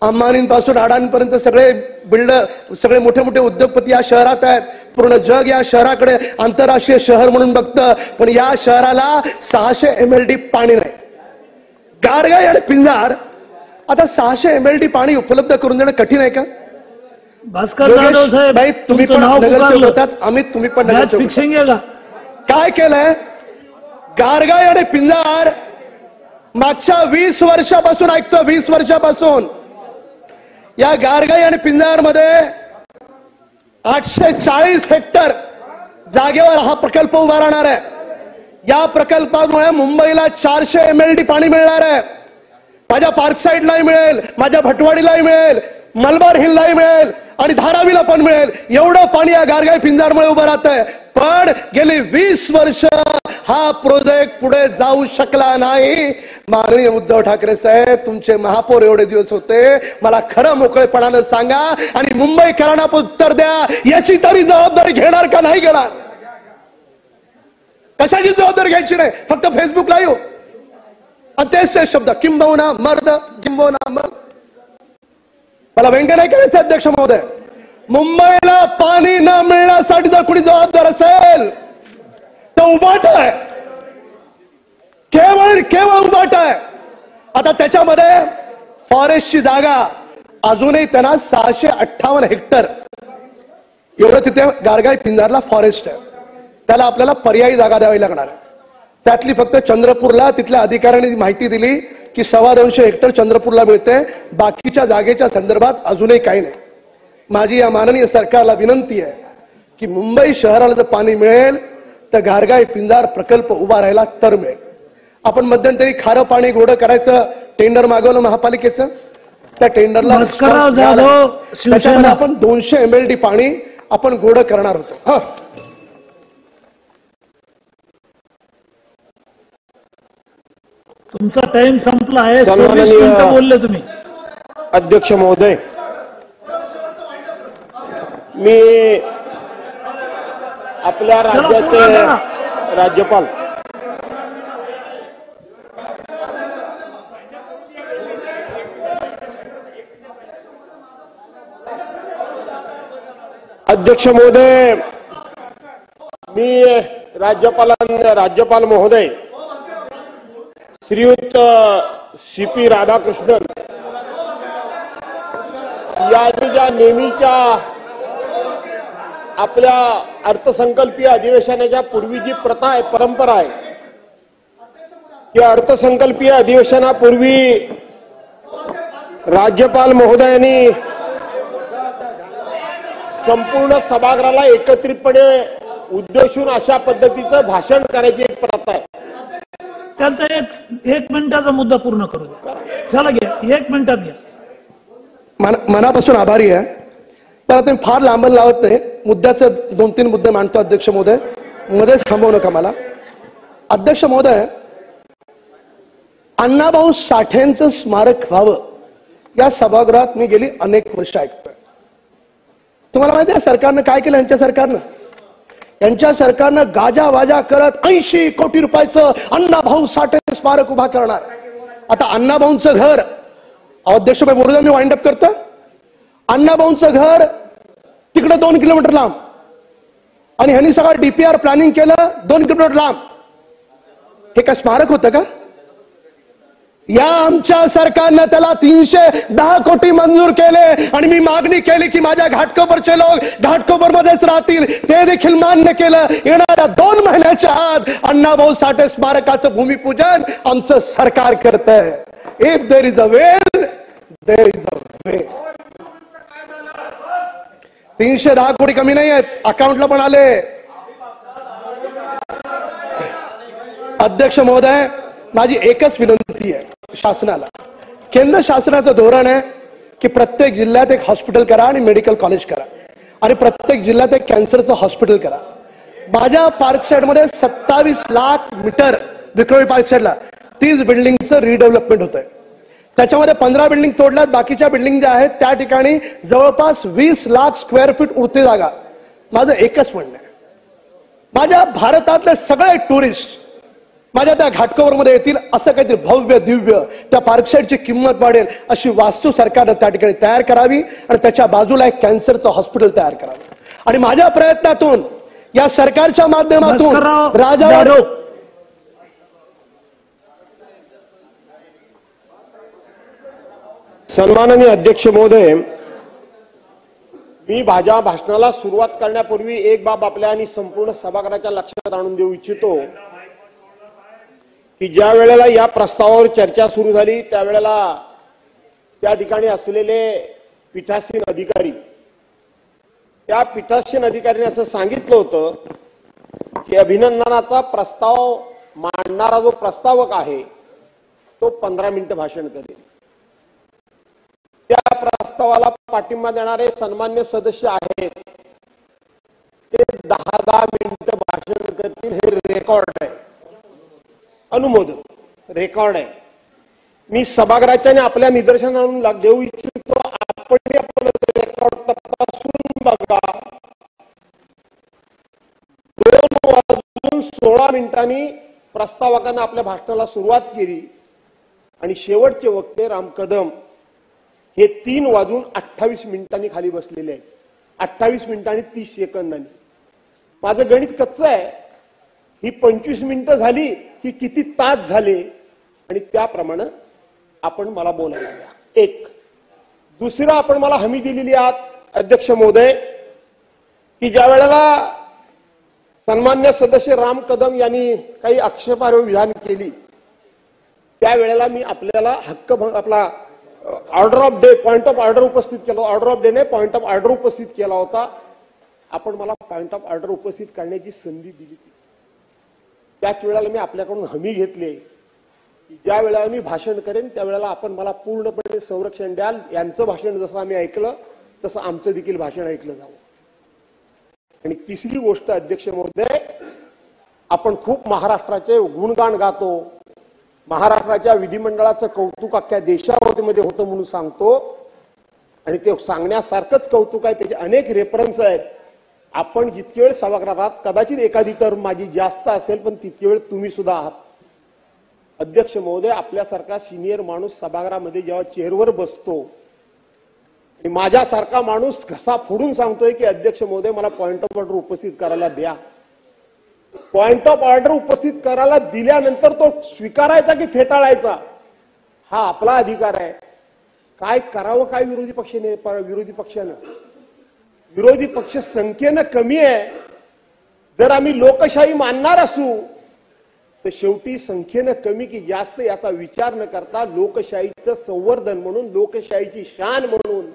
अंबानींपासून अडाणीपर्यंत सगळे बिल्डर, सगळे मोठे मोठे उद्योगपती या शहरात आहेत. पूर्ण जग या शहराकडे आंतरराष्ट्रीय शहर म्हणून बघतं, पण या शहराला 600 MLD पाणी नाही. गारगाई आणि पिंजाळ. आता 600 MLD पाणी उपलब्ध करून देणं कठीण आहे का? भास्कर जाधव साहेब तुम्ही पण नगरसेवक होतात, अमित तुम्ही पण नगरसेवक. काय केलंय? गारगाई आणि पिंजाळ मागच्या 20 वर्षापासून ऐकतो, 20 वर्षापासून या गारगाई आणि पिंजाळ मध्ये 840 हेक्टर जागेवर हा प्रकल्प उभा राहणार आहे. या प्रकल्पामुळे मुंबईला 400 MLD पाणी मिळणार आहे. माझ्या पार्क साइडलाही मिळेल, माझ्या भटवाडीलाही मिळेल, मलबार हिललाही मिळेल आणि धारावीला पण मिळेल. एवढं पाणी या गारगाई पिंजाळमुळे उभं राहत आहे. पण गेली 20 वर्ष हा प्रोजेक्ट पुढे जाऊ शकला नाही. माननीय उद्धव ठाकरे साहेब, तुमचे महापौर एवढे दिवस होते, मला खरं मोकळेपणानं सांगा आणि मुंबईकरांना उत्तर द्या, याची तरी जबाबदारी घेणार का नाही घेणार? कशाची जबाबदारी घ्यायची नाही, फक्त फेसबुकला येऊ आणि तेच शब्द किंबहुना मर्द, किंबहुना मर्द. मला व्यंग्य नाही करायचं अध्यक्ष महोदय. मुंबईला पाणी न मिळण्यासाठी जर कुणी जबाबदार असेल तर उभाट आहे, केवळ उभाट आहे. आता त्याच्यामध्ये फॉरेस्टची जागा अजूनही त्यांना 658 हेक्टर एवढं तिथे गारगाई पिंजारला फॉरेस्ट आहे. त्याला आपल्याला पर्यायी जागा द्यावी लागणार आहे. त्यातली फक्त चंद्रपूरला तिथल्या अधिकाऱ्यांनी माहिती दिली की 250 हेक्टर चंद्रपूरला मिळते. बाकीच्या जागेच्या संदर्भात अजूनही काही नाही. माझी या माननीय सरकारला विनंती आहे की मुंबई शहराला जर पाणी मिळेल तर गारगाई पिंजाळ प्रकल्प उभा राहिला तर मिळेल. आपण मध्यंतरी खारं पाणी गोडं करायचं टेंडर मागवलं महापालिकेचं, त्या टेंडरला भास्करराव response मिळाला. जाधव, त्याच्यामध्ये शिवसेना. आपण 200 MLD पाणी आपण गोड करणार होतो. तुमचा टाइम संपला आहे. सन्माननीय 26 मिनिटं बोलले तुम्ही. अध्यक्ष महोदय, मी आपल्या चला, राज्याचे पूर्ण करा. राज्यपाल अध्यक्ष महोदय, मी राज्यपाल महोदय श्रीयुत CP राधाकृष्णन यांनी ज्या नेहमीच्या आपल्या अर्थसंकल्पीय अधिवेशनाच्या पूर्वी जी प्रथा आहे, परंपरा आहे, की अर्थसंकल्पीय अधिवेशनापूर्वी राज्यपाल महोदयांनी संपूर्ण सभागृहाला एकत्रितपणे उद्देशून अशा पद्धतीचं भाषण करायची एक प्रथा आहे. त्यांचा एक मिनिटाचा मुद्दा पूर्ण करू द्या. चला घ्या, 1 मिनिटात घ्या. मनापासून आभारी आहे. तर आता फार लांबण लावत नाही. मुद्द्याचं 2-3 मुद्दे मांडतो अध्यक्ष महोदय. मध्येच थांबवू नका मला. अध्यक्ष महोदय, अण्णाभाऊ साठेंचं स्मारक व्हावं या सभागृहात मी गेली अनेक वर्ष ऐकतोय. तुम्हाला माहिती आहे सरकारनं काय केलं? यांच्या सरकारनं गाजावाजा करत 80 कोटी रुपयाचं अण्णाभाऊ साठे स्मारक उभा करणार. आता अण्णाभाऊंचं घर, अध्यक्ष बोलू द्या, मी वाइंड अप करतो. अण्णाभाऊंचं घर तिकडे 2 किलोमीटर लांब आणि ह्यांनी सगळं DPR प्लॅनिंग केलं 2 किलोमीटर लांब. हे काय स्मारक होतं का? या आमच्या सरकारनं त्याला 310 कोटी मंजूर केले आणि मी मागणी केली की माझ्या घाटकोपरचे लोक घाटकोपरमध्येच राहतील. ते देखील मान्य केलं. येणाऱ्या 2 महिन्याच्या आत अण्णाभाऊ साठे स्मारकाचं भूमिपूजन आमचं सरकार करतंय. If there is a well there is a way. 310 कोटी कमी नाही आहेत, अकाउंटला पण आले. अध्यक्ष महोदय, माझी एकच विनंती आहे शासनाला. केंद्र शासनाचं धोरण आहे की प्रत्येक जिल्ह्यात एक हॉस्पिटल करा आणि मेडिकल कॉलेज करा आणि प्रत्येक जिल्ह्यात एक कॅन्सरचं हॉस्पिटल करा. माझ्या पार्कसाईडमध्ये 27 लाख मीटर विक्रोळी पार्कसाईडला 30 बिल्डिंगचं रिडेव्हलपमेंट होत आहे. त्याच्यामध्ये 15 बिल्डिंग तोडल्यात. बाकीच्या बिल्डिंग ज्या आहेत त्या ठिकाणी जवळपास 20 लाख स्क्वेअर फीट उरते जागा. माझं एकच म्हणणं आहे, माझ्या भारतातले सगळे टुरिस्ट माझ्या त्या घाटकोपरमध्ये येतील असं काहीतरी भव्य दिव्य त्या पार्कसाईडची किंमत वाढेल अशी वास्तू सरकारनं त्या ठिकाणी तयार करावी आणि त्याच्या बाजूला एक कॅन्सरचं हॉस्पिटल तयार करावं. आणि माझ्या प्रयत्नातून या सरकारच्या माध्यमातून राजावाडा सन्माननीय अध्यक्ष महोदय, मी माझ्या भाषणाला सुरुवात करण्यापूर्वी एक बाब आपल्या आणि संपूर्ण सभागृहाच्या लक्षात आणून देऊ इच्छितो की ज्या वेळेला या प्रस्तावावर चर्चा सुरू झाली त्यावेळेला त्या ठिकाणी असलेले पीठासीन अधिकारी, त्या पीठासीन अधिकाऱ्यांनी असं सांगितलं होतं की अभिनंदनाचा प्रस्ताव मांडणारा जो प्रस्तावक आहे तो 15 मिनिटं भाषण करेल. त्या प्रस्तावाला पाठिंबा देणारे सन्मान्य सदस्य आहेत ते 10 मिनिटं भाषण करतील. हे रेकॉर्ड आहे, अनुमोदन रेकॉर्ड आहे. मी सभागृहाच्या आपल्या निदर्शनाला देऊ इच्छितो. आपण आपलं रेकॉर्ड तपासून बघा. 2:16 प्रस्तावकांना आपल्या भाषणाला सुरुवात केली आणि शेवटचे वक्ते राम कदम हे 3:28 खाली बसलेले आहेत. 28 मिनिटं आणि 30 सेकंदांनी. माझं गणित कच्चं आहे. ही 25 मिनिटं झाली की किती तास झाले आणि त्याप्रमाणे आपण मला बोलायला द्या. एक दुसरं, आपण मला हमी दिलेली आहात अध्यक्ष महोदय की ज्या वेळेला सन्मान्य सदस्य राम कदम यांनी काही आक्षेपार्ह विधान केली त्यावेळेला मी आपल्याला आपला order of day, point of order उपस्थित केला. ऑर्डर ऑफ डे ने पॉइंट ऑफ ऑर्डर उपस्थित केला होता. आपण मला पॉइंट ऑफ ऑर्डर उपस्थित करण्याची संधी दिली. त्याच वेळेला मी आपल्याकडून हमी घेतली ज्या वेळेला मी भाषण करेन त्यावेळेला आपण मला पूर्णपणे संरक्षण द्याल. यांचं भाषण जसं आम्ही ऐकलं तसं आमचं देखील भाषण ऐकलं जावं. आणि तिसरी गोष्ट अध्यक्ष महोदय, आपण खूप महाराष्ट्राचे गुणगान गातो, महाराष्ट्राच्या विधिमंडळाचं कौतुक अख्ख्या देशामध्ये होतं म्हणून सांगतो आणि ते सांगण्यासारखंच कौतुक आहे. त्याचे अनेक रेफरन्स आहेत. आपण जितके वेळ सभागृहात, कदाचित एखादी टर्म माझी जास्त असेल पण तितके वेळ तुम्ही सुद्धा आहात. अध्यक्ष महोदय, आपल्यासारखा सिनियर माणूस सभागृहामध्ये जेव्हा चेअरवर बसतो आणि माझ्यासारखा माणूस घसा फोडून सांगतोय की अध्यक्ष महोदय मला पॉइंट ऑफ ऑर्डर उपस्थित करायला द्या, पॉइंट ऑफ ऑर्डर उपस्थित करायला दिल्यानंतर तो स्वीकारायचा की फेटाळायचा हा आपला अधिकार आहे. काय करावं काय विरोधी पक्षानं? विरोधी पक्ष संख्येनं कमी आहे. जर आम्ही लोकशाही मानणार असू तर शेवटी संख्येनं कमी की जास्त याचा विचार न करता लोकशाहीचं संवर्धन म्हणून, लोकशाहीची शान म्हणून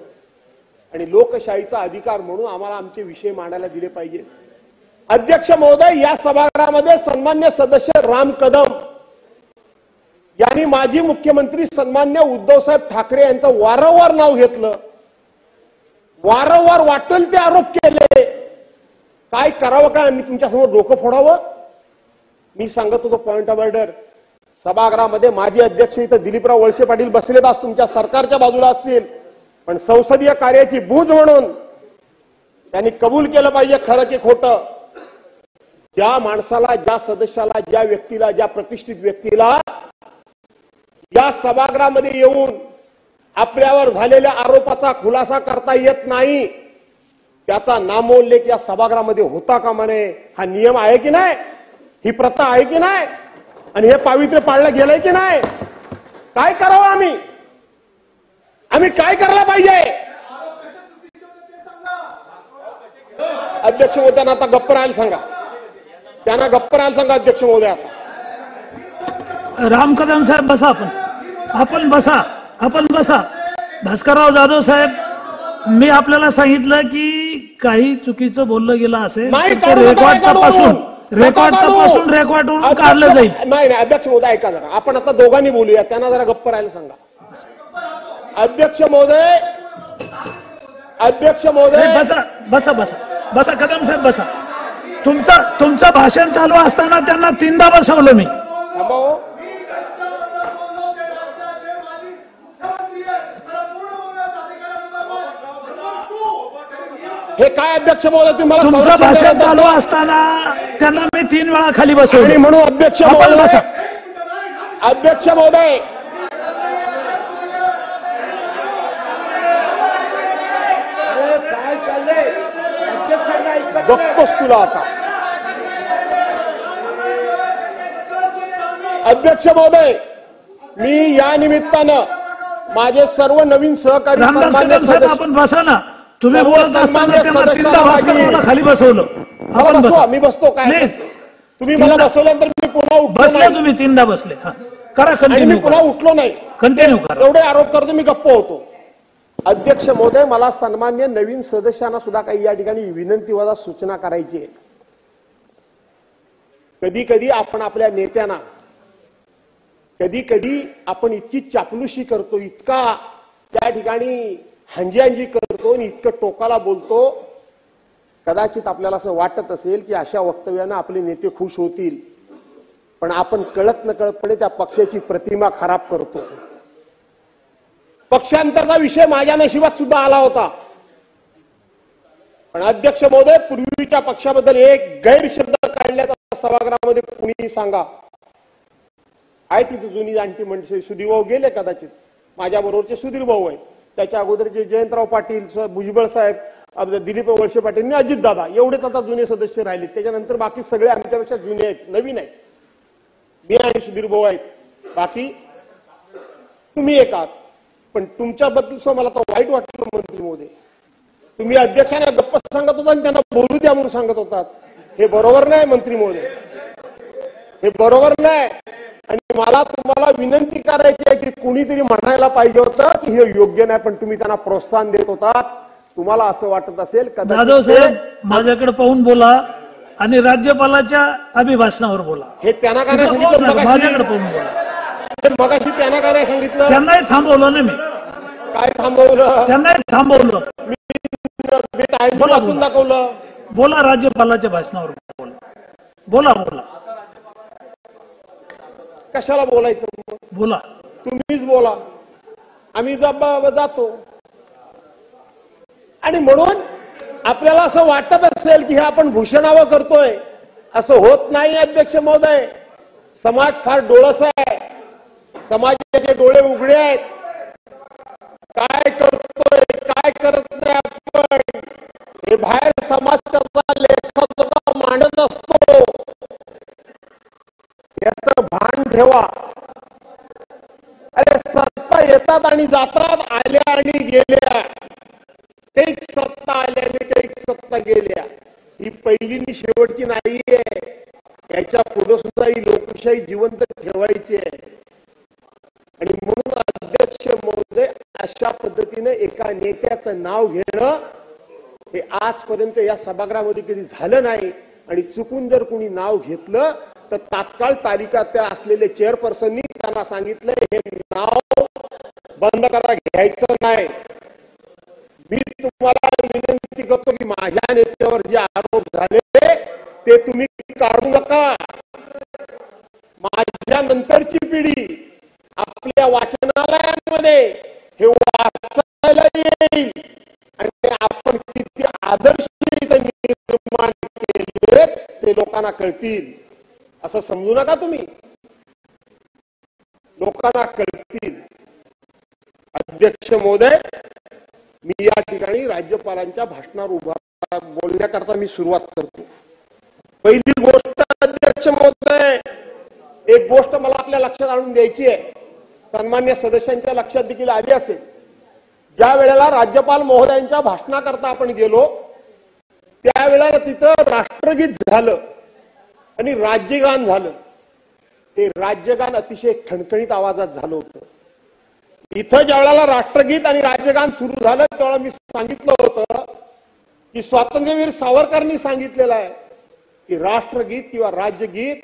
आणि लोकशाहीचा अधिकार म्हणून आम्हाला आमचे विषय मांडायला दिले पाहिजे. अध्यक्ष महोदय, या सभागृहामध्ये सन्मान्य सदस्य राम कदम यांनी माजी मुख्यमंत्री सन्मान्य उद्धवसाहेब ठाकरे यांचं वारंवार नाव घेतलं, वारंवार वाटेल ते आरोप केले. काय करावं काय? मी तुमच्यासमोर डोकं फोडावं? मी सांगत होतो पॉइंट ऑफ ऑर्डर. सभागृहामध्ये माजी अध्यक्ष इथं दिलीपराव वळसे पाटील बसलेत, आज तुमच्या सरकारच्या बाजूला असतील, पण संसदीय कार्याची बूज म्हणून त्यांनी कबूल केलं पाहिजे खरं की खोटं. ज्या माणसाला, ज्या सदस्याला, ज्या व्यक्तीला, ज्या प्रतिष्ठित व्यक्तीला या सभागृहामध्ये येऊन आपल्यावर झालेल्या आरोपाचा खुलासा करता येत नाही त्याचा नामोल्लेख या सभागृहामध्ये होता कामा नये. हा नियम आहे की नाही? ही प्रथा आहे की नाही? आणि हे पावित्र्य पाळलं गेलंय की नाही? काय करावं आम्ही काय करायला पाहिजे? अध्यक्ष महोदयांना आता गप्प राहायला सांगा, त्यांना गप्प राहायला सांगा. अध्यक्ष महोदय, आता राम कदम साहेब बसा, आपण बसा. भास्करराव जाधव साहेब, मी आपल्याला सांगितलं की काही चुकीचं बोललं गेलं असेल तर रेकॉर्ड तपासून काढलं जाईल. नाही अध्यक्ष महोदय ऐका जरा, आपण आता दोघांनी बोलूया, त्यांना जरा गप्प राहायला सांगा. अध्यक्ष महोदय बसा कदम साहेब बसा. तुमचं भाषण चालू असताना त्यांना 3दा बसवलं मी. हे काय अध्यक्ष महोदय, तुम्हाला तुमचं भाषण चालू असताना त्यांना मी 3 वेळा खाली बसवलं म्हणून अध्यक्ष महोदय, अध्यक्ष महोदय बघतोस तुला आता. अध्यक्ष महोदय, मी या निमित्तानं माझे सर्व नवीन सहकारी आपण बसा ना. तुम्ही बोलत असताना त्यांना 3दा भास्कररावला खाली बसवलं. आपण बसा. मी बसतो काय? तुम्ही मला बसवल्यानंतर मी पुन्हा बसले, तुम्ही 3दा बसले. करा कंटिन्यू. मी पुन्हा उठलो नाही, कंटिन्यू करा. एवढे आरोप करतो मी गप्प होतो. अध्यक्ष महोदय, मला सन्मान्य नवीन सदस्यांना सुद्धा काही या ठिकाणी विनंती वजा सूचना करायची आहे. कधी कधी आपण आपल्या नेत्यांना, कधी आपण इतकी चापलुशी करतो, इतका त्या ठिकाणी हंजी करतो आणि इतकं टोकाला बोलतो. कदाचित आपल्याला असं वाटत असेल की अशा वक्तव्यानं आपले नेते खुश होतील, पण आपण कळत नकळतपणे त्या पक्षाची प्रतिमा खराब करतो. पक्षांतरचा विषय माझ्या नशिबात सुद्धा आला होता, पण अध्यक्ष महोदय, पूर्वीच्या पक्षाबद्दल एक गैरशब्द काढल्याचा सभागृहामध्ये कुणीही सांगा. आहे तिथे जुनी जाणती म्हणजे सुधीर भाऊ गेले, कदाचित माझ्या बरोबरचे सुधीर भाऊ आहेत, त्याच्या अगोदरचे जयंतराव पाटील, भुजबळ साहेब, दिलीप वळसे पाटील आणि अजित दादा, एवढेच आता जुने सदस्य राहिले. त्याच्यानंतर बाकी सगळे आमच्यापेक्षा जुने आहेत, नवीन आहेत. मी आणि सुधीर भाऊ आहेत, बाकी तुम्ही एक आहात. पण तुमच्याबद्दल मला तर वाईट वाटलं मंत्री महोदय. तुम्ही अध्यक्षांना गप्प सांगत होता आणि त्यांना बोलू द्या म्हणून सांगत होतात. हे बरोबर नाही मंत्री महोदय, हे बरोबर नाही. आणि मला तुम्हाला विनंती करायची आहे की कुणीतरी म्हणायला पाहिजे होतं की हे योग्य नाही, पण तुम्ही त्यांना प्रोत्साहन देत होता. तुम्हाला असं वाटत असेल जाधव साहेब, माझ्याकडे पाहून बोला आणि राज्यपालाच्या अभिभाषणावर बोला. हे त्यांना काय माझ्याकडे पाहून बोला. मगाशी त्यांना काय नाही सांगितलं? त्यांनाही थांबवलं ना मी. काय थांबवलं? त्यांनाही थांबवलं. मी टाइम वाचून दाखवलं. बोला, राज्यपालाच्या भाषणावर बोला. बोला बोला. कशाला बोलायचं? बोला. तुम्हीच बोला, आम्ही जातो. आणि म्हणून आपल्याला असं वाटत असेल की हे आपण भूषणावं करतोय, असं होत नाही अध्यक्ष महोदय. समाज फार डोळस आहे, समाजाचे डोळे उघडे आहेत. काय करतोय काय करत नाही आपण हे बाहेर समाज त्याचा लेखा मांडत असतो, याचं भान ठेवा. अरे सत्ता येतात आणि जातात, आल्या आणि गेल्या. काही सत्ता आल्या आणि काही सत्ता गेल्या. ही पहिली आणि शेवटची नाहीये. याच्या पुढे सुद्धा ही लोकशाही जिवंत ठेवायची आहे. आणि म्हणून अध्यक्ष महोदय, अशा पद्धतीने एका नेत्याचं नाव घेणं हे आजपर्यंत या सभागृहामध्ये कधी झालं नाही. आणि चुकून जर कुणी नाव घेतलं तर तात्काळ तालिका त्या असलेले चेअरपर्सननी त्यांना सांगितलं हे नाव बंद करा, घ्यायचं नाही. मी तुम्हाला विनंती करतो की माझ्या नेत्यावर जे आरोप झाले ते तुम्ही काढू नका. माझ्या नंतरची पिढी आपल्या वाचनालयांमध्ये हे वाचायला येईल आणि आपण किती आदर्श निर्माण केले ते लोकांना कळतील. असं समजू नका तुम्ही, लोकांना कळतील. अध्यक्ष महोदय, मी या ठिकाणी राज्यपालांच्या भाषणावर बोलण्याकरता मी सुरुवात करतो. पहिली गोष्ट अध्यक्ष महोदय, एक गोष्ट मला आपल्या लक्षात आणून द्यायची आहे, सन्मान्य सदस्यांच्या लक्षात देखील आली असेल. ज्या वेळेला राज्यपाल महोदयांच्या भाषणाकरता आपण गेलो त्यावेळेला तिथं राष्ट्रगीत झालं आणि राज्यगान झालं. ते राज्यगान अतिशय खणखणीत आवाजात झालं होतं. इथं ज्या वेळेला राष्ट्रगीत आणि राज्यगान सुरू झालं त्यावेळेला मी सांगितलं होतं की स्वातंत्र्यवीर सावरकरांनी सांगितलेलं आहे की राष्ट्रगीत किंवा राज्यगीत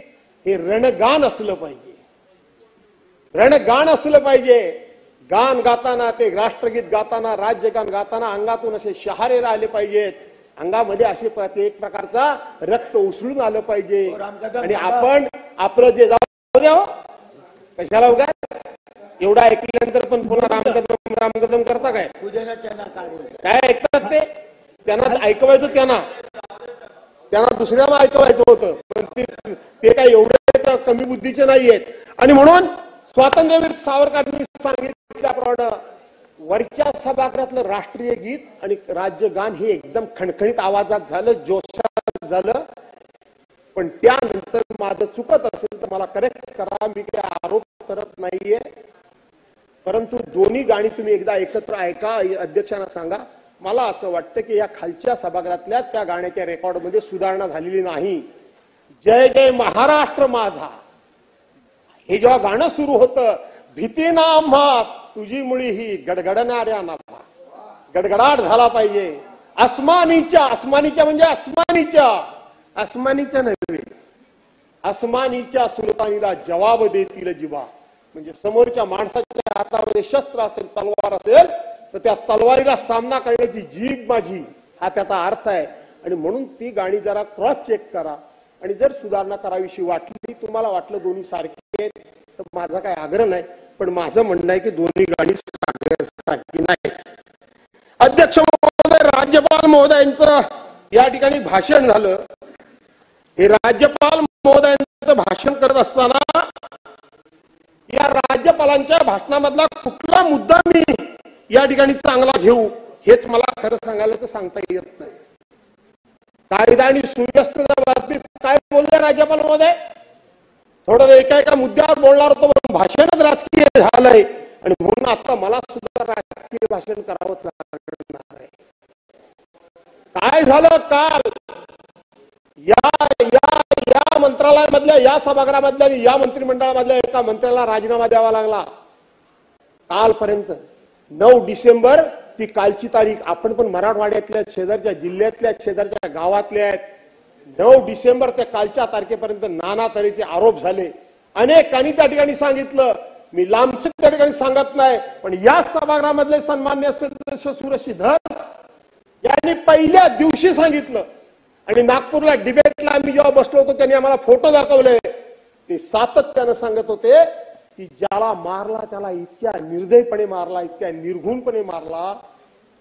हे रणगान असलं पाहिजे. रणगान असलं पाहिजे. गान गाताना, ते राष्ट्रगीत गाताना, राज्यगान गाताना अंगातून असे शहारे राहिले पाहिजेत. अंगामध्ये असे एक प्रकारचा रक्त उसळून आलं पाहिजे. आणि आपण आपलं जे जाऊ द्या, कशाला उगा एवढं ऐकल्यानंतर पण पुन्हा रामकदम रामकदम करता काय? काय ऐकतात ते? त्यांना ऐकवायचं, त्यांना दुसऱ्याला ऐकवायचं होतं, पण ते काय एवढे कमी बुद्धीचे नाहीयेत. आणि म्हणून स्वातंत्र्यवीर सावरकरांनी सांगितल्याप्रमाणे वरच्या सभागृहातलं राष्ट्रीय गीत आणि राज्यगान हे एकदम खणखणीत आवाजात झालं, जोशात झालं. पण त्यानंतर माझं चुकत असेल तर मला करेक्ट करा, मी काही आरोप करत नाहीये. परंतु दोन्ही गाणी तुम्ही एकदा एकत्र ऐका, अध्यक्षांना सांगा. मला असं वाटतं की या खालच्या सभागृहातल्या त्या गाण्याच्या रेकॉर्डमध्ये सुधारणा झालेली नाही. जय जय महाराष्ट्र माझा हे जेव्हा गाणं सुरू होतं, भीती ना आम्हा तुझी मुळी ही गडगडणाऱ्या नावा, गडगडाट झाला पाहिजे. आसमानीच्या म्हणजे आसमानीच्या नव्हे, आसमानीच्या सुलतानीला जवाब देतील जिवा. म्हणजे समोरच्या माणसाच्या हातामध्ये शस्त्र असेल, तलवार असेल, तर त्या तलवारीला सामना करण्याची जीभ माझी, हा त्याचा अर्थ आहे. आणि म्हणून ती गाणी जरा क्रॉस चेक करा. आणि जर सुधारणा करावीशी वाटली, तुम्हाला वाटलं दोन्ही सारखी आहेत, तर माझा काही आग्रह नाही. पण माझं म्हणणं आहे की दोन्ही गाणी सारखी नाही. अध्यक्ष महोदय, राज्यपाल महोदयांचं या ठिकाणी भाषण झालं. हे राज्यपाल महोदयांचं भाषण करत असताना या राज्यपालांच्या भाषणामधला कुठला मुद्दा मी या ठिकाणी चांगला घेऊ हेच मला खरं सांगायला तर सांगता येत नाही. कायदा आणि सुव्यवस्थेच्या बाबतीत काय बोलले राज्यपाल महोदय? थोडं एका मुद्द्यावर बोलणार होतो, पण भाषणच राजकीय झालंय. आणि म्हणून आता मला सुद्धा राजकीय भाषण करावंच लागणार आहे. काय झालं काल या मंत्रालयामधल्या, या सभागृहामधल्या आणि या मंत्रिमंडळामधल्या एका मंत्र्याला राजीनामा द्यावा लागला. कालपर्यंत 9 डिसेंबर ती कालची तारीख. आपण पण मराठवाड्यातल्या, शेजारच्या जिल्ह्यातल्या, शेजारच्या गावातल्या आहेत. 9 डिसेंबर ते कालच्या तारखेपर्यंत नाना तऱ्हेचे आरोप झाले. अनेकांनी त्या ठिकाणी सांगितलं मी लांबच त्या ठिकाणी सांगत नाही, पण या सभागृहामधले सन्मान्य सदस्य सुरक्षित धर यांनी पहिल्या दिवशी सांगितलं आणि नागपूरला डिबेटला आम्ही जेव्हा बसलो होतो त्यांनी आम्हाला फोटो दाखवले, ते सातत्यानं सांगत होते की ज्याला मारला त्याला इतक्या निर्दयपणे मारला, इतक्या निर्घुणपणे मारला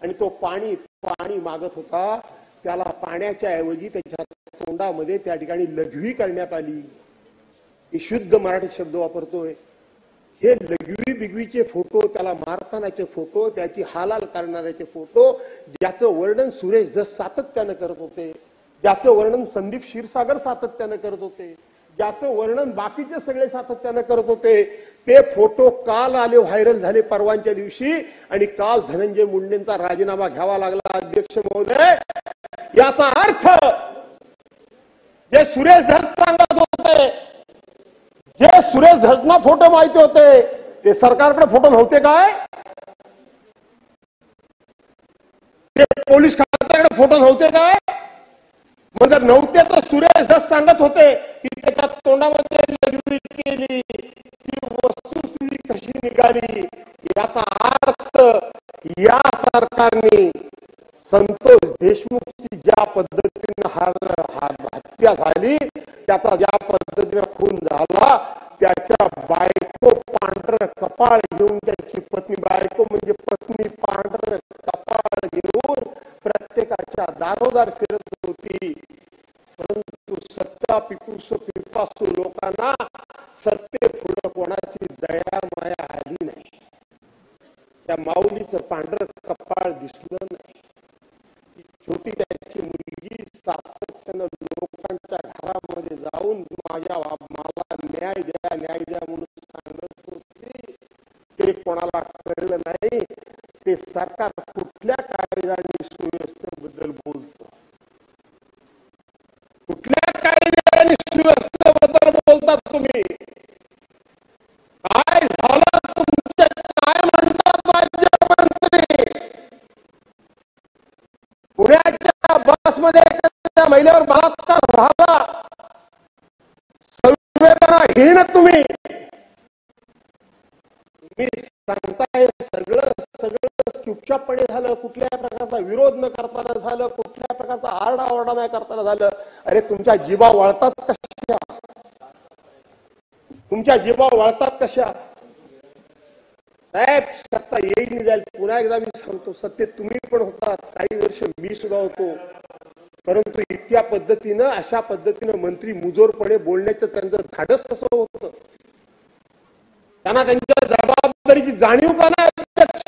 आणि तो पाणी पाणी मागत होता, त्याला पाण्याच्या ऐवजी त्याच्या तोंडामध्ये त्या ठिकाणी लघवी करण्यात आली. ही शुद्ध मराठी शब्द वापरतोय. हे लघवी बिगवीचे फोटो, त्याला मारतानाचे फोटो, त्याची हालाल करणाऱ्याचे फोटो, ज्याचं वर्णन सुरेश धस सातत्यानं करत होते, ज्याचं वर्णन संदीप क्षीरसागर सातत्यानं करत होते, ज्याचं वर्णन बाकीचे सगळे सातत्यानं करत होते, ते फोटो काल आले, व्हायरल झाले परवांच्या दिवशी आणि काल धनंजय मुंडेंचा राजीनामा घ्यावा लागला. अध्यक्ष महोदय, याचा अर्थ जे सुरेश धस सांगत होते, जे सुरेश धसना फोटो माहिती होते, ते सरकारकडे फोटो नव्हते काय? ते पोलीस खात्याकडे फोटो नव्हते काय? मग जर नव्हते तर सुरेश धस सांगत होते की त्याच्या तोंडामध्ये लघवी केली, ती वस्तुस्थिती कशी निघाली. याचा अर्थ या सरकारने संतोष देशमुखची ज्या पद्धतीने हत्या झाली, त्याचा ज्या पद्धतीने खून झाला, त्याच्या बायको पांढरं कपाळ घेऊन, त्याची पत्नी, बायको म्हणजे पत्नी पांढरं कपाळ घेऊन प्रत्येकाच्या दारोदार फिरत होती. परंतु सत्ता पिपासू लोकांना सत्ते पुढे कोणाची दया माया आली नाही. त्या माऊलीचं पांढरं कपाळ दिसलं नाही. छोटी त्याची मुलगी सातत्यानं लोकांच्या घरामध्ये जाऊन मला न्याय द्या म्हणून सांगत होती. ते कोणाला कळलं नाही. ते सरकार कुठल्या कायदा आणि सुव्यवस्थेबद्दल बोलतं, कुठल्या कायदा आणि सुव्यवस्थेबद्दल बोलतात तुम्ही? काय झालं तुमचे? काय म्हणतात राज्यमंत्री? पुण्याच्या बसमध्ये एखाद्या महिलेवर बलात्कार झाला, संवेदनाहीन तुम्ही सांगताय. सगळं चुपचापपणे झालं, कुठल्या प्रकारचा विरोध न करताना झालं, कुठल्या प्रकारचा आरडाओरडा नाही करताना झालं. अरे तुमच्या जीवा वळतात कशा? तुमच्या जीवा वळतात कशा? साहेब, सत्ता येईल जाईल. पुन्हा एकदा मी सांगतो, सत्तेत तुम्ही पण होता, काही वर्ष मी सुद्धा होतो. परंतु इतक्या पद्धतीनं, अशा पद्धतीनं मंत्री मुजोरपणे बोलण्याचं त्यांचं धाडस कसं होतं? त्यांना त्यांच्या जबाबदारीची जाणीव का नाही? अध्यक्ष